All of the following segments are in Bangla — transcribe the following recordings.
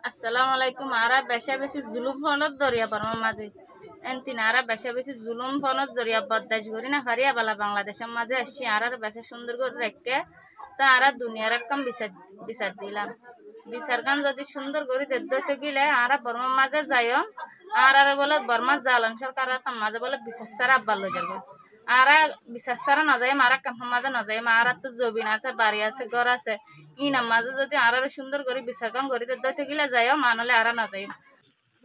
আসসালামুআলাইকুম। আরা বেশা বেশি জুলুম ফোনত দরিয়া পারমার মাঝে এনতিন আরা বেশা বেশি জুলুম ফোনত দরিয়া বদাস করি না হারিয়া বালা বাংলাদেশের মাঝে আসছি আরার বেশা সুন্দর করে রেখে তা আরা দুনিয়ার একদম বিচার দিলাম বিচার গান যদি সুন্দর করে দেখতে গেলে আরা বর্মার মাঝে যাইও আর বলে বর্মার জালং সরকার মাঝে বলে বিচার সারা আব্বার লো যাবো আরা বিশ্বাস ছাড়া না যায় মারা কাম মাঝে না যায় মারা তো জমিন আছে বাড়ি আছে ঘর আছে ইনা মাঝে যদি আরা সুন্দর করে বিচার কাম করি দইতে গেলে যায় মানলে আরা না যায়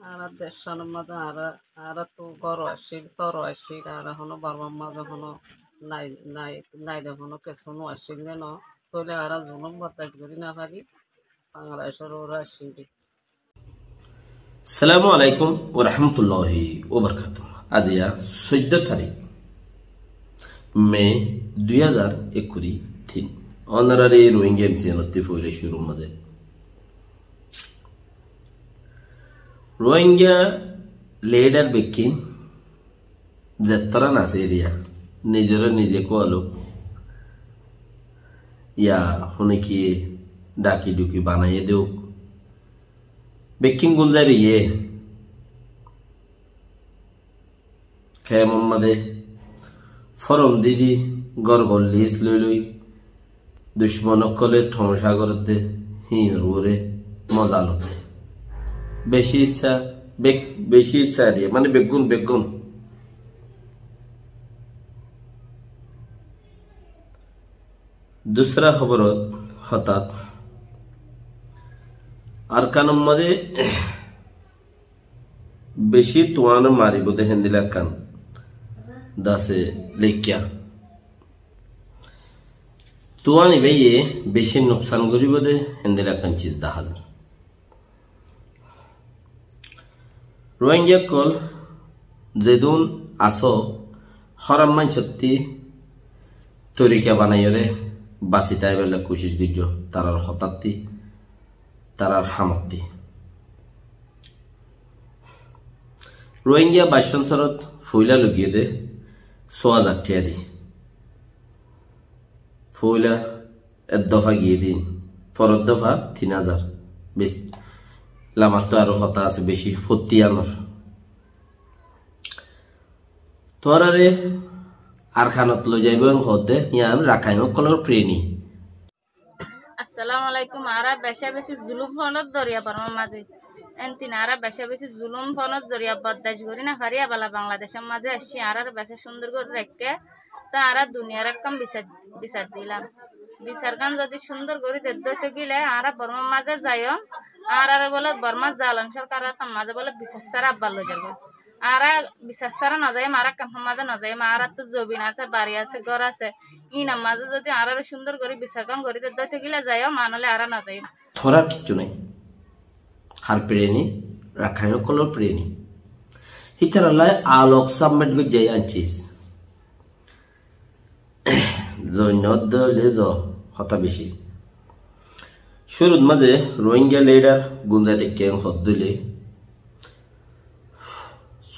আর দেশের মাঝে আর তো গড় আসিল তর আসিল আর এখনো বারবার মাঝে এখনো নাই নাই নাই এখনো কিছু আসিল ন তলে আর জুলুম বরদাস্ত করি না পারি বাংলাদেশের ওরা আসিল। আসসালামু আলাইকুম ওয়া রাহমাতুল্লাহি ওয়া বারাকাতুহু। আজিয়া 14 তারিখ মে 2021 অনারারি রোহিঙ্গা এমসিএনতি ফইলে শুরু মাঝে রোহিঙ্গা লেডার বেকিন যেতরা নাছে এরিয়া নিজের নিজে কোয়ালো ইয়া হনে কি ডাকি ডুকি বানাইয়ে দেও বেকিং গুঞ্জারি ইয়ে খেয়ে মম্মাদে ফরম দিদি গড় লিস লই দুশ্মনক কলে ঠমসাগরতে হিন রুরে মজা লতে বেশি ইচ্ছা দিয়ে মানে বেগুন दूसरा खबर हतात आरकानम मध्ये बेशी तुआन मारी बोधे हिंदीला कान दासे लेक्या तुआनी बेये बेशी नुकसान करी बोधे हिंदीला कान चीज 10,000 रोहिंग्या कल जेदुन आसो हराम मान छत्ती तरीका बनाइरे बासिताय बेला कोशिश गिजो तारार हतात्ती तारार हामत्ती रोहिंग्या 22 संसरत फुइला लगिए दे 6,000 टिया दी फुइला एक दफा गिए दिन फरत दफा 3,000 बेस लामा तो आरो हता আছে বেশি 40 আনর তোরারে আর খানত লই যাইবেন হতে ইয়ান রাখাইনো কলর প্রেনি। আসসালামু আলাইকুম। আরা বেশা বেশি জুলুম ফোনত দরিয়া পারমার মাঝে এনতিন আরা বেশা বেশি জুলুম ফোনত দরিয়া বদাস করি না হারিয়া বালা বাংলাদেশের মাঝে আসছি আরার বেশা সুন্দর করে রেখে তা আরা দুনিয়ার একদম বিচার দিলাম বিচার গান যদি সুন্দর করে দেখতে গেলে আরা বর্মার মাঝে যাইও আর বলে বর্মার জালং সরকার মাঝে বলে বিচার সারা আব্বার লো যাবো আরা বিশ্বাস ছাড়া না যায় মারা কাম মাঝে না যায় মারা তো জমিন আছে বাড়ি আছে ঘর আছে ইনা মাঝে যদি আরা সুন্দর করে বিচার কাম করি দইতে গেলে যায় মানলে আরা না যায় থরা কিছু নাই হার প্রেনি রাখাইনো কলর প্রেনি হিতারালাই আলোক সাবমিট গই যাই আনছিস জৈনত দলে জ হতা বেশি শুরুত মাঝে রোহিঙ্গা লেডার গুঞ্জাতে কেন হদ দিলে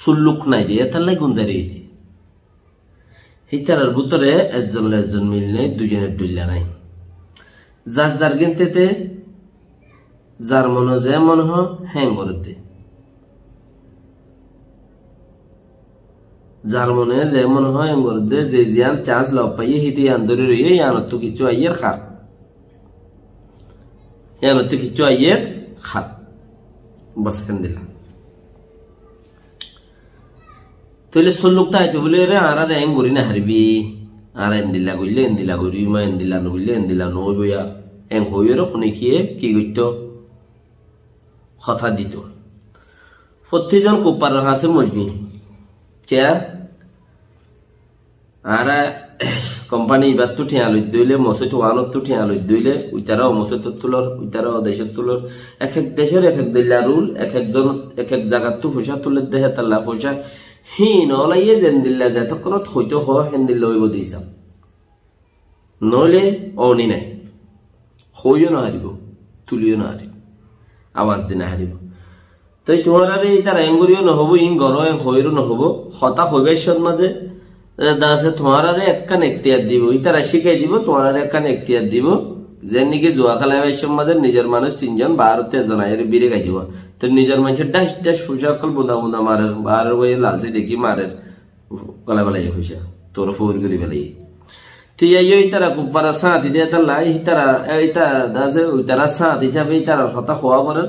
সুল্লুক নাই দিয়ে তাহলে গুঞ্জারি হিতারার ভিতরে একজন মিললে দুজনের ডুল্লা নাই যার যার গেনতে যার মনে যে মনে হয় হ্যাং করতে যার মনে যে মনে হয় হ্যাং করতে যে জিয়ান চান্স লাভ পাইয়ে হিতে আন্দরে রইয়ে ইয়ানত তো কিছু আইয়ের খার ইয়ানত তো কিছু আইয়ের খার বস দিলাম তাহলে সল্লুকটা আইতো বলে রে আর এং করি না হারবি আর এন্দিলা করি মা এন্দিলা নইলে এন্দিলা নই বইয়া এং হইয়ের শুনে খিয়ে কি করত কথা দিত 40 জন কোপার আছে মজবি চেয়ার আর কোম্পানি এবার তো ঠিয়া লই দইলে মসে তো ওয়ানত তো ঠিয়া লই দইলে উইতারাও মসে তো তুলর উইতারাও দেশের তুলর এক এক দেশের এক এক দিল্লা রুল এক একজন এক এক জায়গা তো পয়সা তুলে দেহে তাল্লা পয়সা হিন ওলাইয়ে যেন দিল্লা যায় তখন হইতো হেন দিল্লা হইব দিয়েছাম নইলে অনি নাই হইও না হারিব তুলিও না হারিব আওয়াজ দিনা হারিব তো তোমার আর এই তার এঙ্গুরিও নহব ইন গর হইরও নহব হতা হইবার মাঝে দাসে তোমার আর একখান এখতিয়ার দিব ইতারা শিখাই দিব তোমার আর একখান এখতিয়ার দিব যে নাকি জুয়া খেলায় মাঝে নিজের মানুষ 3 জন 12 জন এর বিরে গাই দিব তো নিজের মানুষের ডাস ডাস সকল বুদা বুদা মারে বার ওই লালচে দেখি মারে গলা বেলাই হইছে তোর ফোর করি বেলাই তুই এই তারা কুপারা সাথী দিয়ে তার লাই তারা এইটা দাসে ওই তারা সাথ হিসাবে তারা কথা খোয়া পড়ে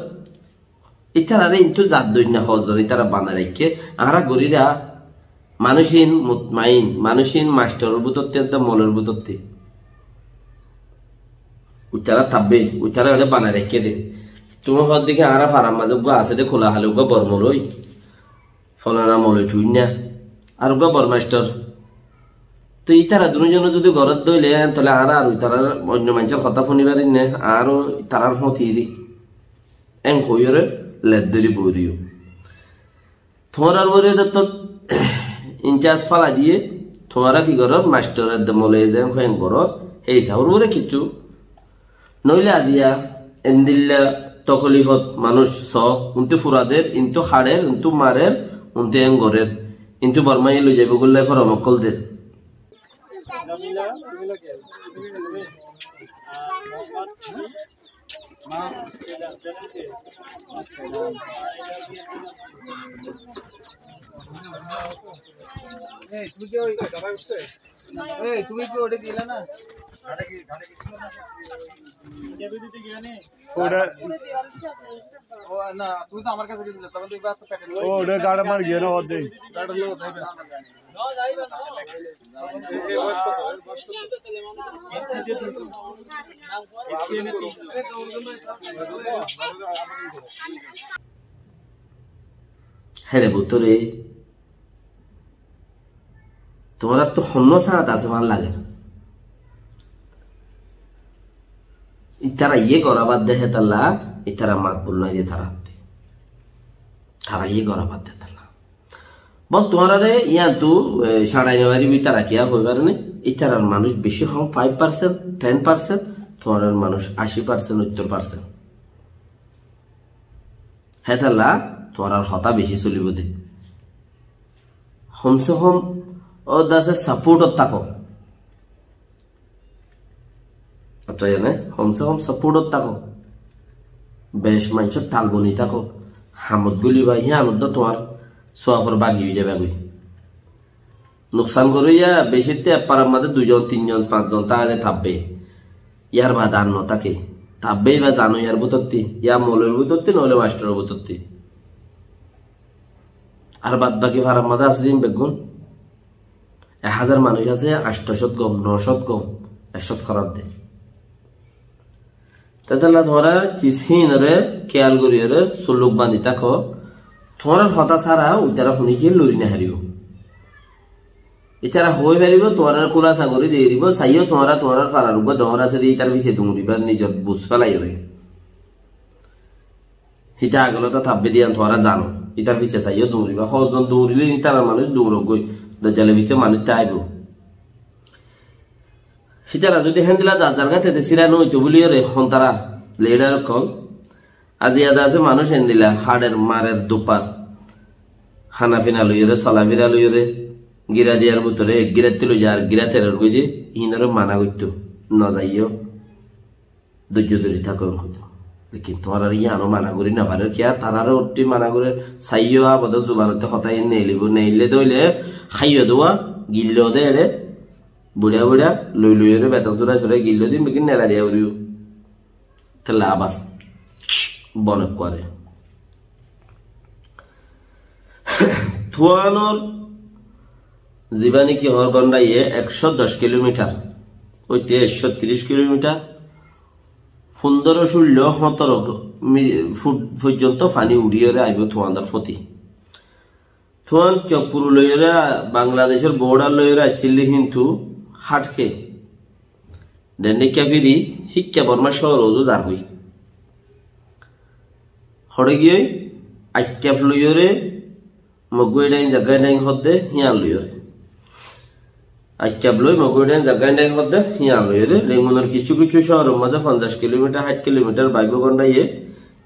ইতারা কিন্তু জাত দৈন্য হজর ইতারা বানা রেখে আরা গরিরা মানুষহীন মুতমাইন মানুষহীন মাস্টার বুতত্তে মলের বুতত্তে উতারা থাকবে উতারা হলে বানা রেখে দে তোমার হর দিকে আরা ফারাম মাঝে আছে দে খোলা হালে গা বর্মলই ফলানা মলে ঠুই না আর গা বরমাস্টার তো ইতারা দুজন যদি ঘরত দইলে তাহলে আরা আর তারা অন্য মানুষের কথা শুনিবারি না আরো তারার হতি দি এং হইরে লেদরি বরিও তোমার আর বরিও তো ইনচার্জ ফালা দিয়ে তোমারা কি করো মাস্টারের মলে যে ফেন করো এই সাউর বরে কিছু নইলে আজিয়া এন্দিল্লা তকলিফত মানুষ স উনতে ফুরাদের ইন্তু হাড়ের ইন্তু মারের উনতে এং গরের ইন্তু বর্মাই লই যাবে গুল্লে ফরমকলদের তুমি কি ওটা দিলা না না তুমি তো আমার কাছে দিলে তখন তুই বাস তো প্যাকেট ও ওটা গাড়ি মার গিয়ে না ওদে গাড়ি লো হবে না যাইবা এই বয়স কত হ্যাঁ বুতরে তোমার তো হন্য সাথ আছে ভাল লাগে ইতারা ইয়ে গরাবাদ দেখে তাল্লা ইতারা মাত বল নাই দিয়ে তারা ইয়ে গরাবাদ দে তাল্লা বল তোমার আরে ইয়া তু সাড়াই নেওয়ারি তারা কিয়া হইবার নে ইতারার মানুষ বেশি হম 5% 10% তোমার মানুষ 80% 70% হ্যাঁ তাল্লা তোমার আর হতা বেশি চলিব দে হমসে হম ও দাসে সাপোর্টত থাকো আচ্ছা জানে হমসে হম সাপোর্টত থাকো বেশ মানুষের টালবনি থাকো হামদ গুলি বা হিয়া আনন্দ তোমার সোয়াপর বাগি হয়ে যাবে আগুই নোকসান করিয়া বেশিতে পারার মাঝে 2 জন 3 জন 5 জন তাহলে থাকবে ইয়ার বাদ আর নতাকে থাকবেই বা জানো ইয়ার বুতত্তি ইয়া মলের বুতত্তি নইলে মাস্টারের বুতত্তি আর বাদ বাকি ভাড়ার মাঝে আছে দিন বেগুন 1000 মানুষ আছে 800 গম 900 গম 100 খরাব দে তাহলে তোমরা চিসিনরে খেয়াল করিয়ে সুলুক বান্ধি থাকো তোমার হতা ছাড়া উতারা শুনি কি লড়ি না হারিব এছাড়া হয়ে পারিব তোমার খোলা সাগরি দিয়ে দিব চাইও তোমার ফারার উপর ডর আছে দিয়ে তার পিছিয়ে দৌড়িবার নিজের বুঝ ফেলাই হয়ে হিতা আগলে তো থাকবে দিয়ে তোমরা জানো ইতার পিছিয়ে চাইও দৌড়িবা সজন দৌড়িলে তার মানুষ দৌড় গই দরজালে পিছিয়ে মানুষ আইব হিতারা যদি হেন্দিলা যার যার গাতে সিরানো হইতো বলিও রে হন্তারা লেডার কল আজি আদা আছে মানুষ হেন্দিলা হাড়ের মারের দুপার হানাফিনা লইরে চলাফিরা লইরে গিরা দিয়ার ভিতরে গিরাতে লই যার গিরা তেরর গই যে ইনারে মানা করতো ন যাইও ধৈর্য ধরে থাকো লেকিন তোমার আর ইয়ানো মানা করি না পারে কিয়া তারারও উঠি মানা করে চাইও আবদ জুবানতে হতাই নেইলিব নেইলে দইলে খাইও দেওয়া গিল্লো দে রে বুড়া বুড়া লই লইরে বেতন চুরা চুরা গিল্লো দিন বিকিন নেলা দিয়া উড়িও তাহলে আবাস বনে করে থুয়ানোর জীবানী কি হর গন্ডাইয়ে 110 কিলোমিটার ওইতে 130 কিলোমিটার 15-16 ফুট পর্যন্ত পানি উড়িয়ে আইব থুয়ান্দার ফতি থুয়ান চকপুর লইরে বাংলাদেশের বর্ডার লইরে আইছিলি কিন্তু হাটকে ডেন্ডিকা ফিরি শিক্ষা বর্মা শহর ওজো যাবই হরে গিয়ে আইক্যাফ লইরে মগুই ডাইন জায়গায় ডাইন হদ্দে হিয়া লইরে আইকাবলই মগুড়েন জাগাইন্ডাই হদে হিয়ান লইরে রেঙ্গুনের কিছু কিছু শহরের মাঝে 50 কিলোমিটার 60 কিলোমিটার বাইক গন্ডাইয়ে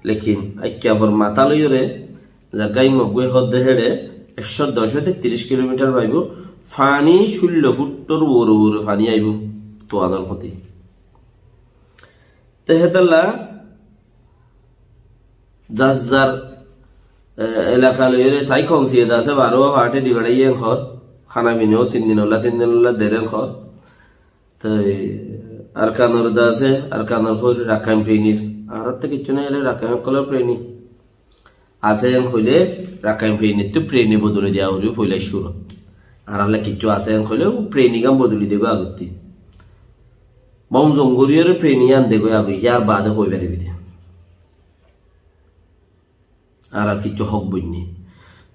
লেকিন আইকাবর মাথা লইরে জাগাই মগুই হদে হেড়ে 110 থেকে 30 কিলোমিটার বাইব ফানি 16 ফুটর ওর ওর ফানি আইব তো আদর হতি তেহেতলা যার এলাকা লইরে সাই কমসিয়ে দাসে 12 ফাটে দিবাড়াইয়েন ঘর খানা পিনেও 3 দিন হলা দেরেন ঘর তো আর কানর দাসে আর কানর হই রাখাম প্রেনির আর তো কিছু না এলে রাখাম কলার প্রেনি আছে কইলে রাখাম প্রেনি তো প্রেনি বদলে দেয়া হইলো পয়লা শুরু আর আলে কিছু আছে কইলে প্রেনি গাম বদলি দেগো আগতি বম জঙ্গরিয়র প্রেনি আন দেগো আগি ইয়ার বাদে হই পারিবি আর কিছু হক বইনি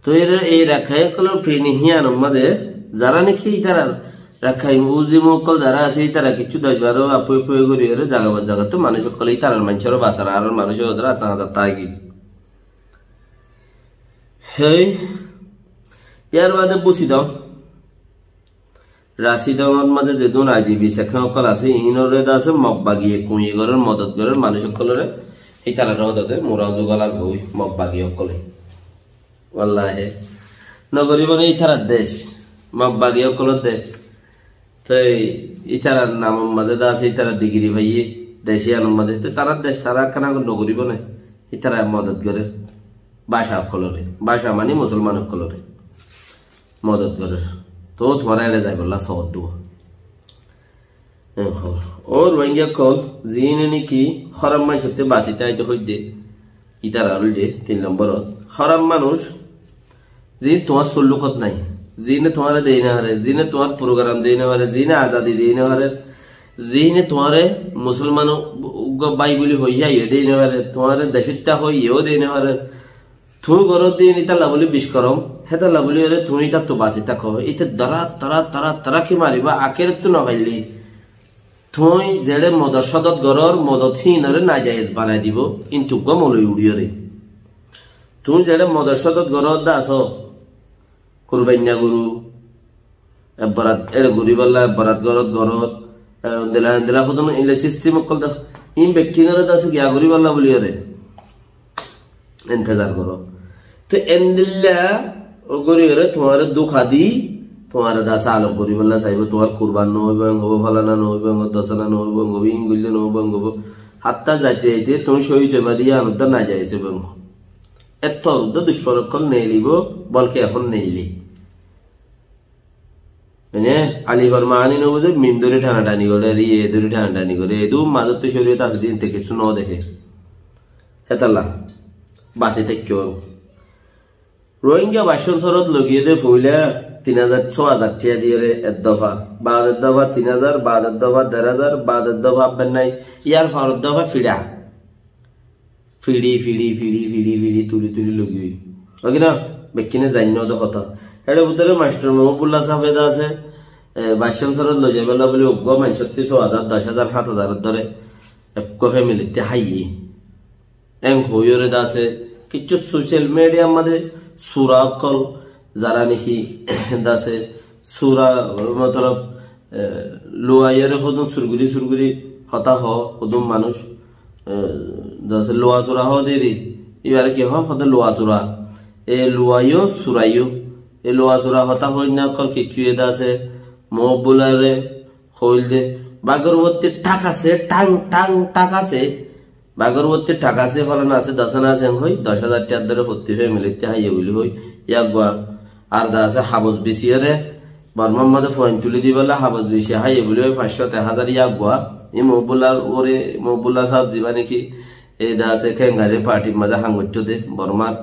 তো এই রাখাই কলার প্রেনি হিয়ান মাঝে যারা নাকি তারা রাখাই উজি মকল যারা আছে তারা কিছু 10-12 আপই প্রয়োগ করিয়ে জায়গা তো মানুষ সকলেই তারার মানুষেরও বাঁচার আর মানুষ ওদের আচার তাই হেই ইয়ার বাদে বুঝি দাও রাশি দেওয়ার মাঝে যেদিন আইজিবি সেখানে সকল আছে ইনরে আছে মগ বাগিয়ে কুঁয়ে ঘরের মদত ঘরের মানুষ সকলের এই তারা হতে মোরা যুগলার বই মগ বাগিয়ে সকলে ওয়াল্লাহে নগরী মানে এই তারার দেশ মগ বাগিয়ে সকলের দেশ তো ইতারার নাম মাঝে আছে ইতারা ডিগ্রি ভাইয়ে দেশে আনন্দ মাঝে তো তারার দেশ তারা কেন নগরী বনে ইতারা মদত ঘরের বাসা কলরে বাসা মানে মুসলমান কলরে মদত ঘরের তো তোমার এড়ে যাই বললা সহজ দেব ও রোহিঙ্গা কল যিনি নাকি খরাম মানুষতে বাঁচিতে আইতে হইতে ইতারা উল্টে 3 নম্বরত খরাম মানুষ যে তোমার সল্লুকত নাই যিনি তোমার দেই না হারে যিনি তোমার প্রোগ্রাম দেই না হারে যিনি আজাদি দেই না হারে যিনি তোমার মুসলমান বাই বলি হইয়া ইয়ে দেই না হারে তোমার দেশিতা হই ইয়েও দেই না হারে তুমি গরত দিয়ে নিতা লাবলি বিষ করম হেতা লাবলি হলে তুমি তার তো বাঁচি থাকো ইতে দরা তারা তারা তারা কি মারিবা আকের তো নগাইলি তুমি যেড়ে মদত সদত গরর মদত হিনরে না জায়েজ বানাই দিব কিন্তু গমলই উড়িয়রে তুমি যেড়ে মদত সদত গরর দা আছো কুরবাইনা গুরু বরাত এর গুরি বললা বরাত গরত গরত দিলা দিলা খুদন ইলে সিস্টেম কল দা ইন বেকিনরে দাস গিয়া গুরি বললা বলিয়রে ইন্তজার করো তো এন্দিল্লা ও গরিয়রে তোমার দুখা দি তোমার দাস আলো গরি বললা চাইব তোমার কুরবান নহইব গব ফলানা নহইব দশনা নহইব গব ইনগুল্লে নহইব গব হাত্তা যাইতে যে তুমি শহীদ মাদিয়া আনন্দ না যাইছে বং এত দুষ্পরকল নেলিব বলকে এখন নেইলি মানে আলি ফরমানি নব যে মিম ধরে টানাটানি করে রিয়ে ধরে টানাটানি করে এদু মাজত তো শরীয়ত আছে দিন থেকে শুনো দেখে হেতাল্লা বাসে থেকে রোহিঙ্গা বাসন সরত লগিয়ে দে ফুইলা 3000-6000 টিয়া দিয়ে এক দফা বাদের দফা 3000 বাদের দফা 1500 বাদের দফা আব্বেন নাই ইয়ার ফারত দফা ফিড়া ফিড়ি ফিড়ি ফিড়ি ফিড়ি ফিড়ি তুলি তুলি লগিয়ে ওকে না বেকিনে জান্য তো কথা এটা ভিতরে মাস্টার মহবুল্লাহ সাহেব আছে বাসন সরত লই যাবে বলে অজ্ঞ মানুষ 6000 10000 7000 ধরে এক ফ্যামিলিতে হাইয়ে এম হইরে দাসে কিছু সোশ্যাল মিডিয়া মধ্যে সুরা কল যারা নাকি দাসে সুরা মতলব লোয়াইরে হদম সুরগুরি হতা হদম মানুষ দাসে লোয়া সুরা হ দেরি এবারে কি হতে লোয়া সুরা এ লোয়াইও সুরাইও এ লোয়া সুরা হতা হই না কল কিছু দাসে মহবুলারে হইল দে বাগরবর্তী টাকাছে টাং টাং টাকাছে বাগরবর্তীর টাকা আছে ফলানো আছে দশনা আছে হই 10,000 টাকার ধরে প্রতি ফ্যামিলিতে হাইয়ে বলি হই ইয়াগুয়া আর দা আছে হাবস বিসিয়ারে বর্মার মাঝে ফোন তুলে দিবেলা হাবস বিসি হাইয়ে বলি হই 500-1000 ইয়াগুয়া এই মহবুলার ওরে মহবুল্লা সাহেব জীবা নাকি এই দা আছে খেঙ্গারে পার্টির মাঝে হাঙ্গত্য দে বর্মার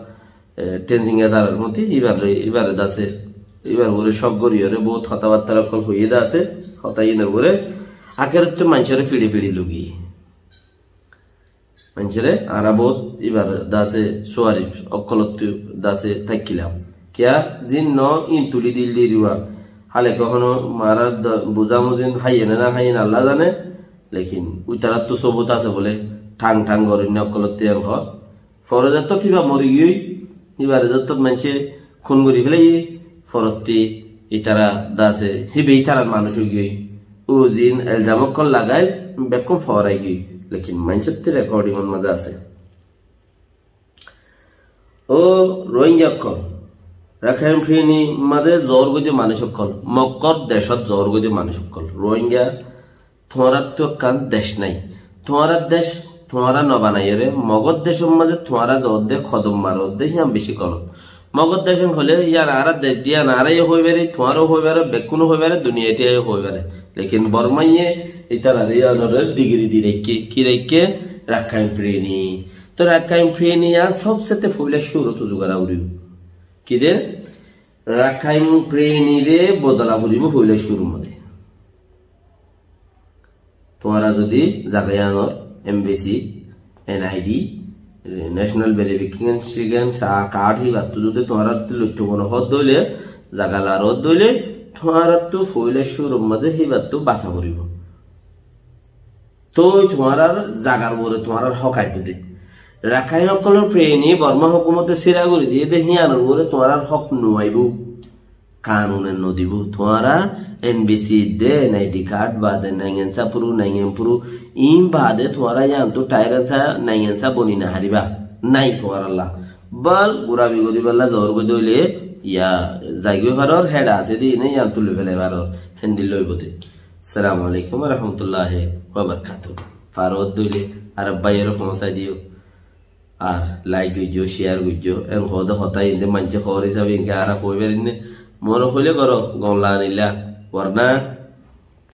টেনজিং এ তার মতি এবারে দাসে এবার ওরে সব গরিয়রে বহুত কথাবার্তা রকম হইয়ে দা আছে হতাই না ওরে আখের তো মানুষের ফিড়ি ফিড়ি লুগি মানুষের আরা বহুত এবার দাসে সোয়ারিফ অকলত দাসে থাকিলাম কিয়া জিন ন ইন তুলি দিল দিবা হালে কখনো মারার বুঝামুজিন হাইয়ে না হাইয়ে না আল্লাহ জানে লেকিন ওই তারা তো সবুত আছে বলে ঠাং ঠাং গরিব না অকলত ঘর ফরজার তো কিবা মরি গিয়ে এবারে যত মানুষে খুন করি ফেলে ফরতি ইতারা দাসে হিবে ইতারার মানুষ হয়ে গই ও জিন এলজামকল লাগাই বেকম ফরাই গই লেকিন মাইন্ডসেট রেকর্ডিং এর মধ্যে আছে ও রোহিঙ্গা কল রাখাইন ফ্রিনি মাঝে জোর গজে মানুষ কল মক্কর দেশত জোর গজে মানুষ কল রোহিঙ্গা তোমার তো কান দেশ নাই তোমার দেশ তোমারা নবানাই রে মগধ দেশের মাঝে তোমারা জোর দে খদম মারো দে হিয়াম বেশি কল মগধ দেশ হলে ইয়ার আর দেশ দিয়া নারাই হয়ে বেড়ে তোমারও হয়ে বেড়ে বেকুনো হয়ে বেড়ে দুনিয়াটি হয়ে বেড়ে লেকিন বর্মাইয়ে ইতারা রিয়ানোর ডিগ্রি দি রেখে কি রেখে রাখাইন ফ্রিনি তো রাখাইন ফ্রিনি আর সবসেতে ফুলে শুরু তো জোগাড়া উড়িও কি দে রাখাইন ফ্রিনি রে বদলা ফুলিব ফুলে শুরু মধ্যে তোমারা যদি জাগায়ানোর MBC NID national verification card হি বাত যদি তোমারা লক্ষ্য কোন হদ দইলে জাগালার হদ দইলে তোমারা তো ফুলে শুরু মধ্যে হি বাত বাসা করিব তো তোমার জাগার বরে তোমার হকাই পেতে রাখাই সকলের প্রেণী বর্মা হুকুমতে সিরা করে দিয়ে দেখি আনোর বলে তোমার হক নুয়াইব কানুনের নদীব তোমারা এনবিসি দে নাইডি কার্ড বাদে নাইগেনসা পুরু ইম বাদে তোমারা জান তো টাইরাসা নাইগেনসা বনি না হারিবা নাই তোমার আল্লাহ বল বুড়া বিগদি বল্লা জোর গই দইলে ইয়া জাইগই ফারর হেড আছে দি নে জান তুলে ফেলে ফারর হেন্দিল লইবতে আসসালামু আলাইকুম ওয়া রাহমাতুল্লাহি ওয়া বারাকাতুহু ফারদ দইলে আর বাইরে পৌঁছাই দিও আর লাইক গইজো শেয়ার গইজো এর হদা হতাই ইন্দে মানছে খবর হিসাবে ইনকে আরা কইবেরিনে মন হইলে করো গমলা নিলা वरना